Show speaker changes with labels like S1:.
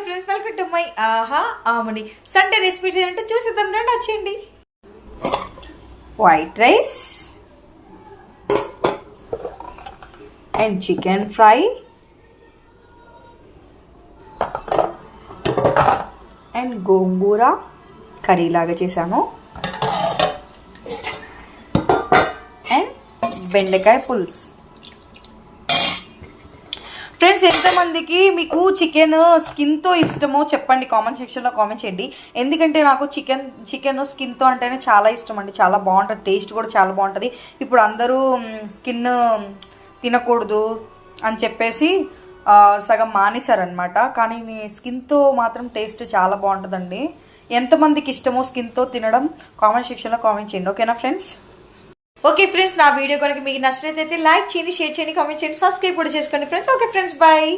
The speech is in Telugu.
S1: Hi friends, welcome to my ఆహా ఆమని సండే రెసిపీస్ ఏంటో చూసేద్దాం రండి, వచ్చేయండి. White rice and chicken fry and gongura curry లాగా చేశాను అండ్ బెండకాయ పులుసు. ఫ్రెండ్స్, ఎంతమందికి మీకు చికెన్ స్కిన్తో ఇష్టమో చెప్పండి, కామెంట్ సెక్షన్లో కామెంట్ చేయండి. ఎందుకంటే నాకు చికెన్ స్కిన్తో అంటేనే చాలా ఇష్టం అండి. చాలా బాగుంటుంది, టేస్ట్ కూడా చాలా బాగుంటుంది. ఇప్పుడు అందరూ స్కిన్ తినకూడదు అని చెప్పేసి సగం మానేశారనమాట. కానీ మీ స్కిన్తో మాత్రం టేస్ట్ చాలా బాగుంటుందండి. ఎంతమందికి ఇష్టమో స్కిన్తో తినడం కామెంట్ సెక్షన్లో కామెంట్ చేయండి, ఓకేనా ఫ్రెండ్స్? ఓకే ఫ్రెండ్స్, నా వీడియో కనుక మీకు నచ్చినట్లయితే లైక్ చేయండి, షేర్ చేయండి, కామెంట్ చేయండి, సబ్స్క్రైబ్ కూడా చేసుకోండి ఫ్రెండ్స్. Okay friends, bye.